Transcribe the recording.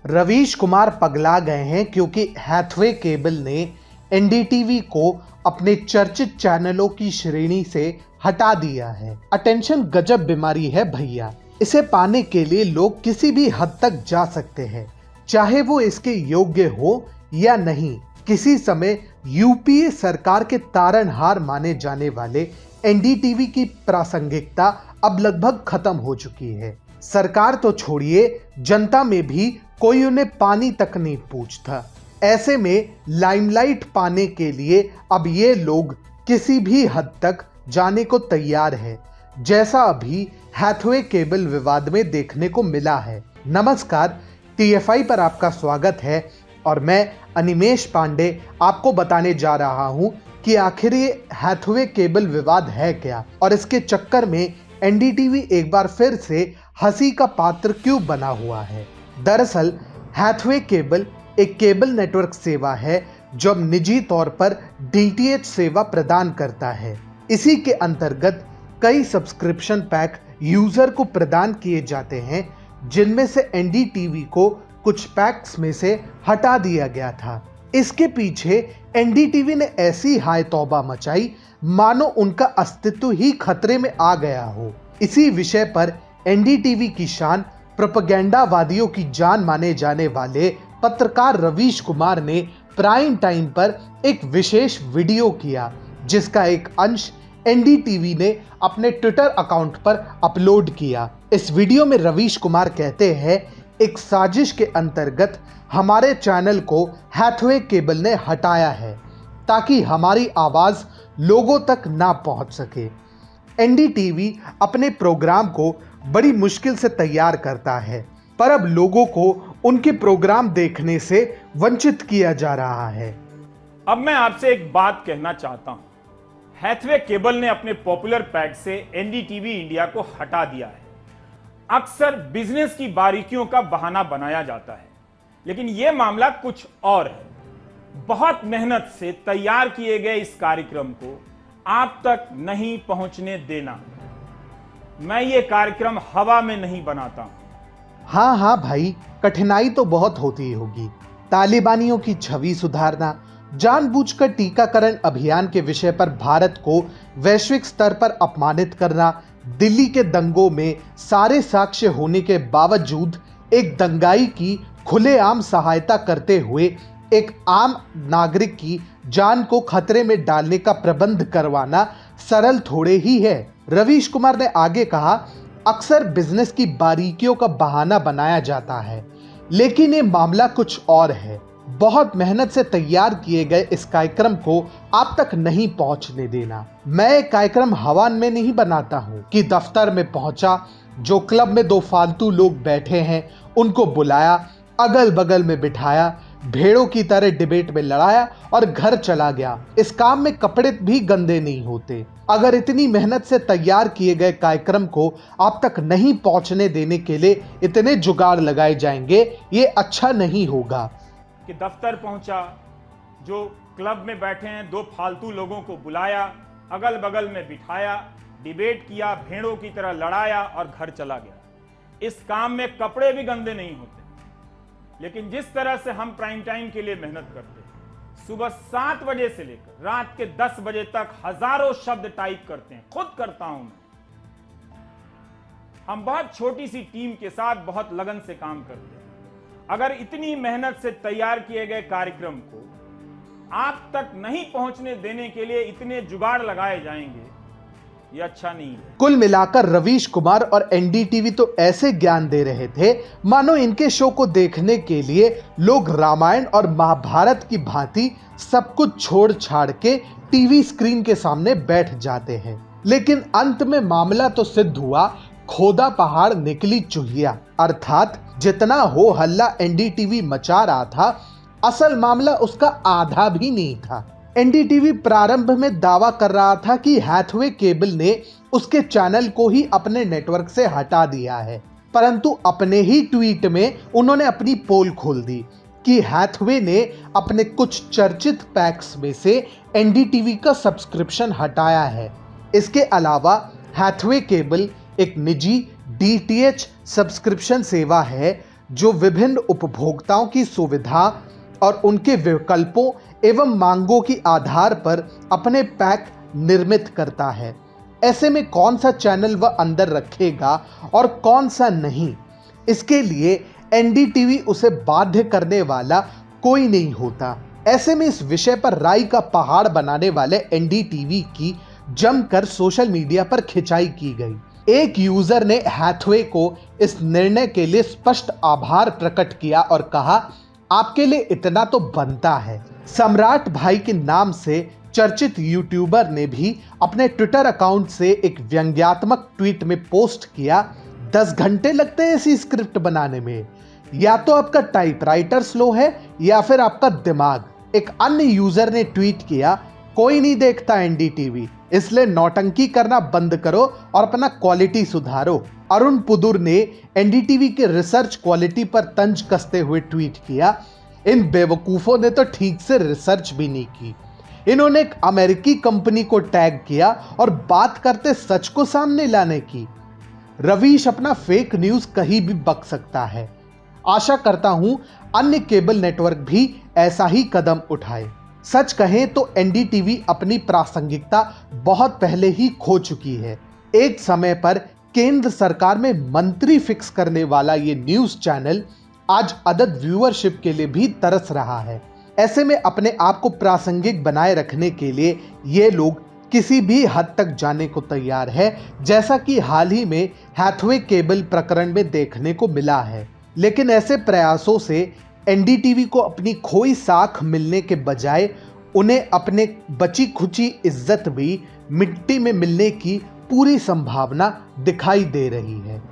रवीश कुमार पगला गए हैं क्योंकि हैथवे केबल ने एनडीटीवी को अपने चर्चित चैनलों की श्रेणी से हटा दिया है। अटेंशन गजब बीमारी है भैया। इसे पाने के लिए लोग किसी भी हद तक जा सकते हैं, चाहे वो इसके योग्य हो या नहीं। किसी समय यूपीए सरकार के तारनहार माने जाने वाले एनडीटीवी की प्रासंगिकता अब लगभग खत्म हो चुकी है। सरकार तो छोड़िए, जनता में भी कोई उन्हें पानी तक नहीं पूछता। ऐसे में लाइमलाइट पाने के लिए अब ये लोग किसी भी हद तक जाने को तैयार है, जैसा अभी हैथवे केबल विवाद में देखने को मिला है। नमस्कार, टीएफआई पर आपका स्वागत है और मैं अनिमेश पांडे आपको बताने जा रहा हूं कि आखिर ये हैथवे केबल विवाद है क्या और इसके चक्कर में एनडीटीवी एक बार फिर से हंसी का पात्र क्यों बना हुआ है। दरअसल हैथवे केबल एक केबल नेटवर्क सेवा है जो अब निजी तौर पर डीटीएच सेवा प्रदान करता है। इसी के अंतर्गत कई सब्सक्रिप्शन पैक यूजर को प्रदान किए जाते हैं, जिनमें से एनडीटीवी को कुछ पैक्स में से हटा दिया गया था। इसके पीछे एनडीटीवी ने ऐसी हाय तौबा मचाई मानो उनका अस्तित्व ही खतरे में आ गया हो। इसी विषय पर एनडीटीवी की शान प्रोपेगेंडावादियों की जान माने जाने वाले पत्रकार रवीश कुमार ने प्राइम टाइम पर एक विशेष वीडियो किया, जिसका एक अंश एनडीटीवी ने अपने ट्विटर अकाउंट पर अपलोड किया। इस वीडियो में रवीश कुमार कहते हैं, एक साजिश के अंतर्गत हमारे चैनल को हैथवे केबल ने हटाया है ताकि हमारी आवाज लोगों तक ना पहुंच सके। एनडीटीवी अपने प्रोग्राम को बड़ी मुश्किल से तैयार करता है, पर अब लोगों को उनके प्रोग्राम देखने से वंचित किया जा रहा है। अब मैं आपसे एक बात कहना चाहता हूं। हैथवे केबल ने अपने पॉपुलर पैक से एनडीटीवी इंडिया को हटा दिया है। अक्सर बिजनेस की बारीकियों का बहाना बनाया जाता है, लेकिन यह मामला कुछ और है। बहुत मेहनत से तैयार किए गए इस कार्यक्रम को आप तक नहीं पहुंचने देना। मैं ये कार्यक्रम हवा में नहीं बनाता हूं। हाँ भाई, कठिनाई तो बहुत होती होगी। तालिबानियों की छवि सुधारना, जानबूझकर टीकाकरण अभियान के विषय पर भारत को वैश्विक स्तर पर अपमानित करना, दिल्ली के दंगों में सारे साक्ष्य होने के बावजूद एक दंगाई की खुलेआम सहायता करते हुए एक आम नागरिक की जान को खतरे में डालने का प्रबंध करवाना सरल थोड़े ही है। रवीश कुमार ने आगे कहा, अक्सर बिजनेस की बारीकियों का बहाना बनाया जाता है, लेकिन ये मामला कुछ और है। बहुत मेहनत से तैयार किए गए इस कार्यक्रम को आप तक नहीं पहुंचने देना। मैं एक कार्यक्रम हवा में नहीं बनाता हूं कि दफ्तर में पहुंचा, जो क्लब में दो फालतू लोग बैठे हैं उनको बुलाया, अगल बगल में बिठाया, भेड़ों की तरह डिबेट में लड़ाया और घर चला गया। इस काम में कपड़े भी गंदे नहीं होते। अगर इतनी मेहनत से तैयार किए गए कार्यक्रम को आप तक नहीं पहुंचने देने के लिए इतने जुगाड़ लगाए जाएंगे, ये अच्छा नहीं होगा। कि दफ्तर पहुंचा, जो क्लब में बैठे हैं दो फालतू लोगों को बुलाया, अगल बगल में बिठाया, डिबेट किया, भेड़ों की तरह लड़ाया और घर चला गया। इस काम में कपड़े भी गंदे नहीं होते। लेकिन जिस तरह से हम प्राइम टाइम के लिए मेहनत करते हैं, सुबह 7 बजे से लेकर रात के 10 बजे तक हजारों शब्द टाइप करते हैं, खुद करता हूं मैं। हम बहुत छोटी सी टीम के साथ बहुत लगन से काम करते हैं। अगर इतनी मेहनत से तैयार किए गए कार्यक्रम को आप तक नहीं पहुंचने देने के लिए इतने जुगाड़ लगाए जाएंगे, ये अच्छा नहीं है। कुल मिलाकर रवीश कुमार और एनडीटीवी तो ऐसे ज्ञान दे रहे थे मानो इनके शो को देखने के लिए लोग रामायण और महाभारत की भांति सब कुछ छोड़ छाड़ के टीवी स्क्रीन के सामने बैठ जाते हैं। लेकिन अंत में मामला तो सिद्ध हुआ, खोदा पहाड़ निकली चूहिया। अर्थात जितना हो हल्ला एनडीटीवी मचा रहा था, असल मामला उसका आधा भी नहीं था। एनडीटीवी प्रारंभ में दावा कर रहा था कि हैथवे केबल ने उसके चैनल को ही अपने नेटवर्क से हटा दिया है, परंतु अपने ही ट्वीट में उन्होंने अपनी पोल खोल दी कि हैथवे ने अपने कुछ चर्चित पैक्स में से एनडीटीवी का सब्सक्रिप्शन हटाया है। इसके अलावा हैथवे केबल एक निजी डीटीएच सब्सक्रिप्शन सेवा है जो विभिन्न उपभोक्ताओं की सुविधा और उनके विकल्पों एवं मांगों की आधार पर अपने पैक निर्मित करता है। ऐसे में कौन सा चैनल वह अंदर रखेगा और कौन सा नहीं, इसके लिए एनडीटीवी उसे बाध्य करने वाला कोई नहीं होता। ऐसे में इस विषय पर राय का पहाड़ बनाने वाले एनडीटीवी की जमकर सोशल मीडिया पर खिंचाई की गई। एक यूजर ने हैथवे को इस निर्णय के लिए स्पष्ट आभार प्रकट किया और कहा, आपके लिए इतना तो बनता है। सम्राट भाई के नाम से चर्चित यूट्यूबर ने भी अपने ट्विटर अकाउंट से एक व्यंग्यात्मक ट्वीट में पोस्ट किया, 10 घंटे लगते हैं ऐसी स्क्रिप्ट बनाने में, या तो आपका टाइपराइटर स्लो है या फिर आपका दिमाग। एक अन्य यूजर ने ट्वीट किया, कोई नहीं देखता एनडीटीवी, इसलिए नौटंकी करना बंद करो और अपना क्वालिटी सुधारो। अरुण पुदुर ने एनडीटीवी के रिसर्च क्वालिटी पर तंज कसते हुए ट्वीट किया, इन बेवकूफों ने तो ठीक से रिसर्च भी नहीं की। इन्होंने एक अमेरिकी कंपनी को टैग किया और बात करते सच को सामने लाने की। रवीश अपना फेक न्यूज कहीं भी बक सकता है। आशा करता हूं अन्य केबल नेटवर्क भी ऐसा ही कदम उठाए। सच कहें तो एनडीटीवी अपनी प्रासंगिकता बहुत पहले ही खो चुकी है। एक समय पर केंद्र सरकार में मंत्री फिक्स करने वाला ये न्यूज चैनल आज अदद व्यूअरशिप के लिए भी तरस रहा है। ऐसे में अपने आप को प्रासंगिक बनाए रखने के लिए ये लोग किसी भी हद तक जाने को तैयार है, जैसा कि हाल ही में हैथवे केबल प्रकरण में देखने को मिला है। लेकिन ऐसे प्रयासों से एनडीटीवी को अपनी खोई साख मिलने के बजाय उन्हें अपने बची खुची इज्जत भी मिट्टी में मिलने की पूरी संभावना दिखाई दे रही है।